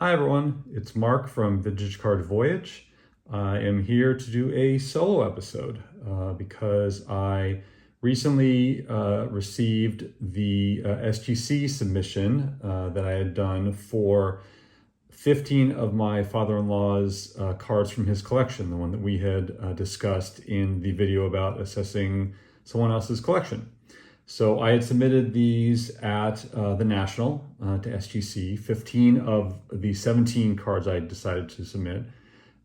Hi everyone, it's Mark from Vintage Card Voyage. I am here to do a solo episode because I recently received the SGC submission that I had done for 15 of my father-in-law's cards from his collection, the one that we had discussed in the video about assessing someone else's collection. So I had submitted these at the National to SGC, 15 of the 17 cards I decided to submit.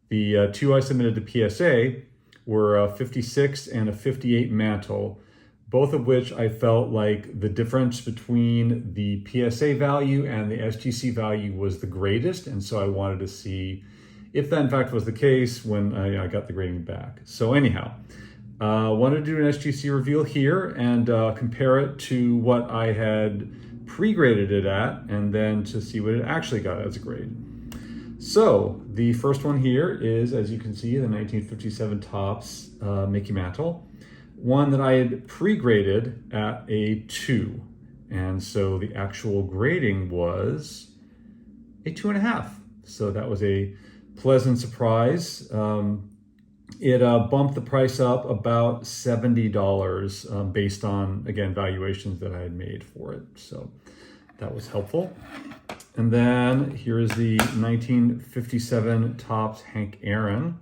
The two I submitted to PSA were a 56 and a 58 Mantle, both of which I felt like the difference between the PSA value and the SGC value was the greatest, and so I wanted to see if that in fact was the case when I got the grading back. So anyhow, wanted to do an SGC reveal here and compare it to what I had pre-graded it at, and then to see what it actually got as a grade. So the first one here is, as you can see, the 1957 Topps Mickey Mantle, one that I had pre-graded at a 2. And so the actual grading was a 2.5. So that was a pleasant surprise. It bumped the price up about $70 based on, again, valuations that I had made for it. So that was helpful. And then here is the 1957 Topps Hank Aaron.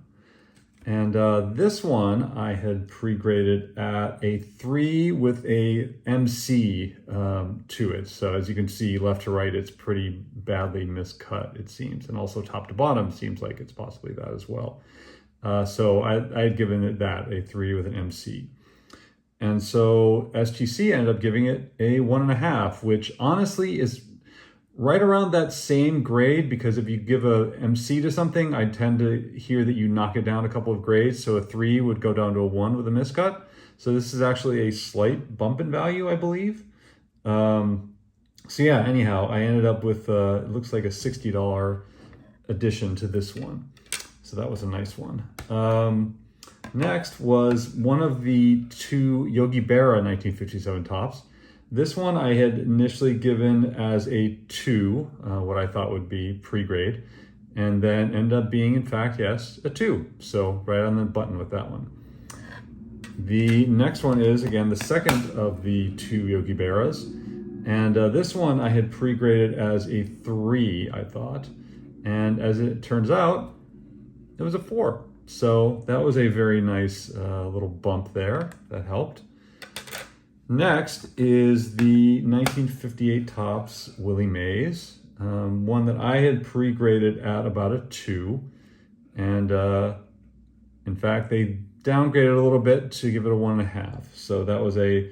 And this one I had pre-graded at a 3 with a MC to it. So as you can see, left to right, it's pretty badly miscut, it seems. And also top to bottom seems like it's possibly that as well. So I had given it that, a 3 with an MC. And so SGC ended up giving it a 1.5, which honestly is right around that same grade, because if you give a MC to something, I tend to hear that you knock it down a couple of grades. So a 3 would go down to a 1 with a miscut. So this is actually a slight bump in value, I believe. So yeah, anyhow, I ended up with, it looks like a $60 addition to this one. So that was a nice one. Next was one of the two Yogi Berra 1957 Topps. This one I had initially given as a 2, what I thought would be pre-grade, and then ended up being, in fact, yes, a 2. So right on the button with that one. The next one is, again, the second of the two Yogi Berras. And this one I had pre-graded as a 3, I thought. And as it turns out, it was a 4. So that was a very nice little bump there. That helped. Next is the 1958 Topps Willie Mays, one that I had pre-graded at about a 2. And in fact, they downgraded a little bit to give it a 1.5. So that was a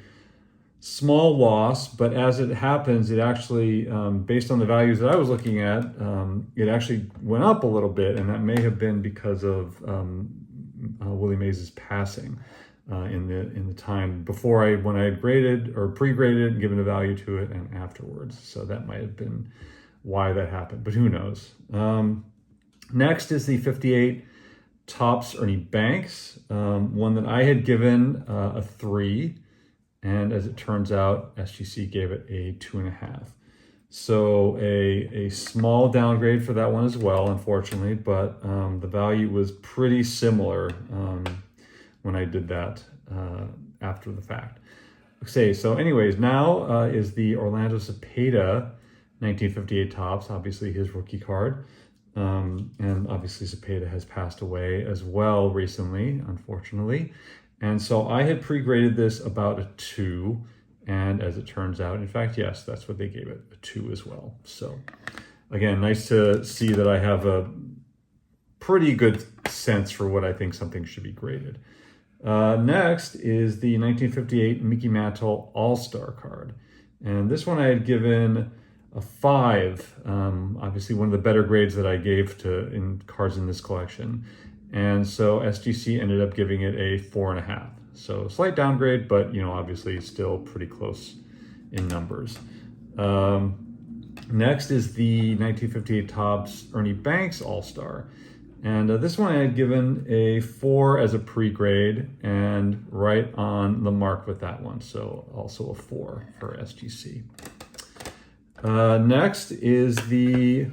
small loss, but as it happens, it actually, based on the values that I was looking at, it actually went up a little bit, and that may have been because of Willie Mays' passing in the time before when I had graded or pre-graded and given a value to it, and afterwards. So that might have been why that happened, but who knows. Next is the 58 Topps Ernie Banks, one that I had given a 3. And as it turns out, SGC gave it a 2.5. So a small downgrade for that one as well, unfortunately, but the value was pretty similar when I did that after the fact. Okay, so anyways, now is the Orlando Cepeda 1958 Topps, obviously his rookie card. And obviously Cepeda has passed away as well recently, unfortunately. And so I had pre-graded this about a 2, and as it turns out, in fact, yes, that's what they gave it, a 2 as well. So again, nice to see that I have a pretty good sense for what I think something should be graded. Next is the 1958 Mickey Mantle All-Star card. And this one I had given a 5, obviously one of the better grades that I gave in cards in this collection. And so SGC ended up giving it a 4.5. So slight downgrade, but obviously still pretty close in numbers. Next is the 1958 Topps Ernie Banks All-Star. And this one I had given a 4 as a pre-grade, and right on the mark with that one. So also a 4 for SGC. Next is the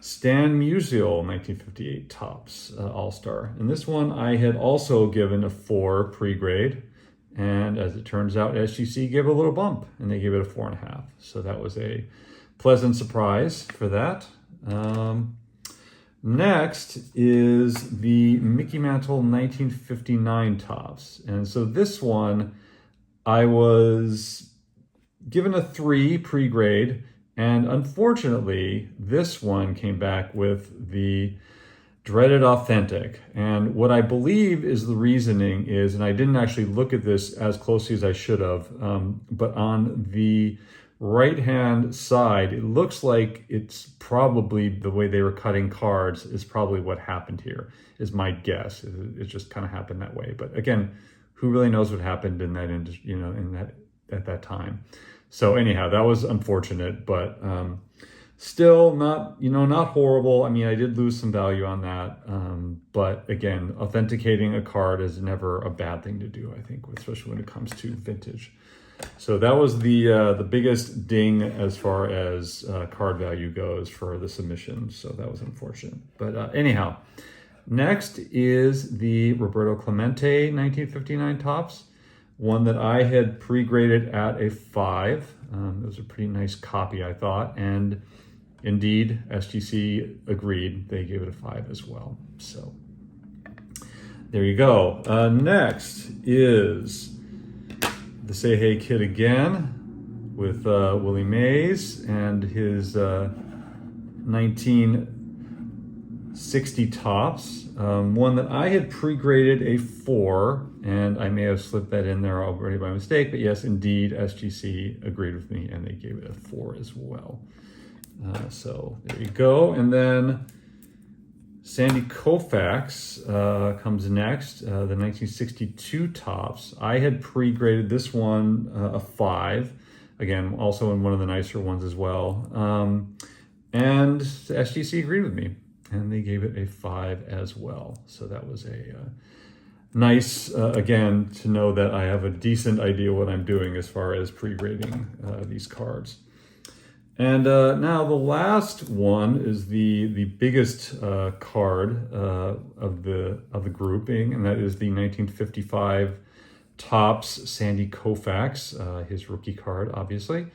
Stan Musial 1958 Topps All-Star. And this one I had also given a 4 pre-grade. And as it turns out, SGC gave it a little bump and they gave it a 4.5. So that was a pleasant surprise for that. Next is the Mickey Mantle 1959 Topps. And so this one I was given a 3 pre-grade. And unfortunately, this one came back with the dreaded authentic. And what I believe is the reasoning is, and I didn't actually look at this as closely as I should have, but on the right-hand side, it looks like it's probably the way they were cutting cards is probably what happened here, is my guess. It just kind of happened that way. But again, who really knows what happened in that industry, at that time. So anyhow, that was unfortunate, but still not horrible. I mean, I did lose some value on that. But again, authenticating a card is never a bad thing to do, I think, especially when it comes to vintage. So that was the biggest ding as far as card value goes for the submission. So that was unfortunate. But anyhow, next is the Roberto Clemente 1959 Topps. One that I had pre-graded at a 5. It was a pretty nice copy, I thought. And indeed, SGC agreed. They gave it a 5 as well. So there you go. Next is the Say Hey Kid again with Willie Mays and his 1960 Topps. One that I had pre-graded a 4, and I may have slipped that in there already by mistake, but yes, indeed, SGC agreed with me, and they gave it a 4 as well. So there you go. And then Sandy Koufax comes next, the 1962 Topps. I had pre-graded this one a 5, again, also in one of the nicer ones as well. And SGC agreed with me, and they gave it a 5 as well. So that was a nice, again, to know that I have a decent idea what I'm doing as far as pre-grading these cards. And now the last one is the biggest card of the grouping, and that is the 1955 Topps Sandy Koufax, his rookie card, obviously.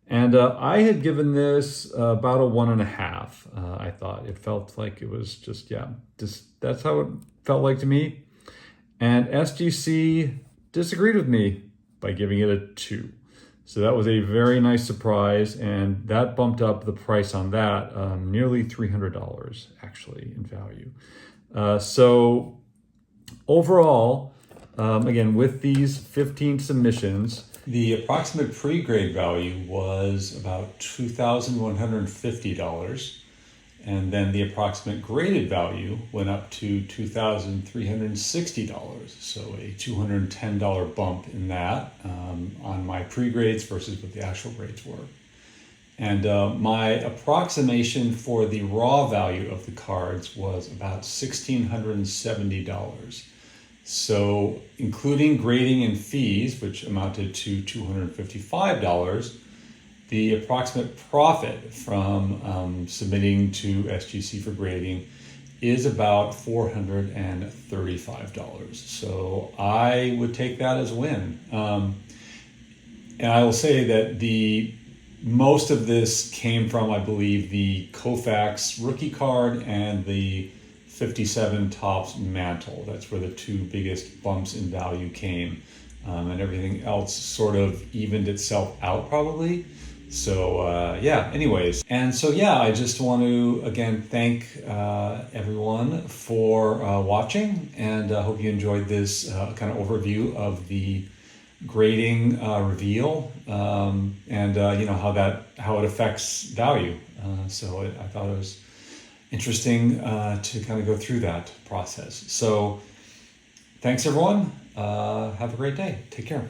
And I had given this about a 1.5. I thought it felt like it was just that's how it felt like to me. And SGC disagreed with me by giving it a 2. So that was a very nice surprise, and that bumped up the price on that nearly $300 actually in value. So overall, again, with these 15 submissions, the approximate pre-grade value was about $2,150, and then the approximate graded value went up to $2,360. So a $210 bump in that on my pre-grades versus what the actual grades were. And my approximation for the raw value of the cards was about $1,670. So including grading and fees, which amounted to $255, the approximate profit from submitting to SGC for grading is about $435. So I would take that as a win. And I will say that most of this came from, I believe, the Koufax rookie card and the 57 Topps Mantle. That's where the 2 biggest bumps in value came. And everything else sort of evened itself out probably. So anyways. And so I just want to again thank everyone for watching, and I hope you enjoyed this kind of overview of the grading reveal and how it affects value. So I thought it was interesting to kind of go through that process. So thanks everyone. Have a great day. Take care.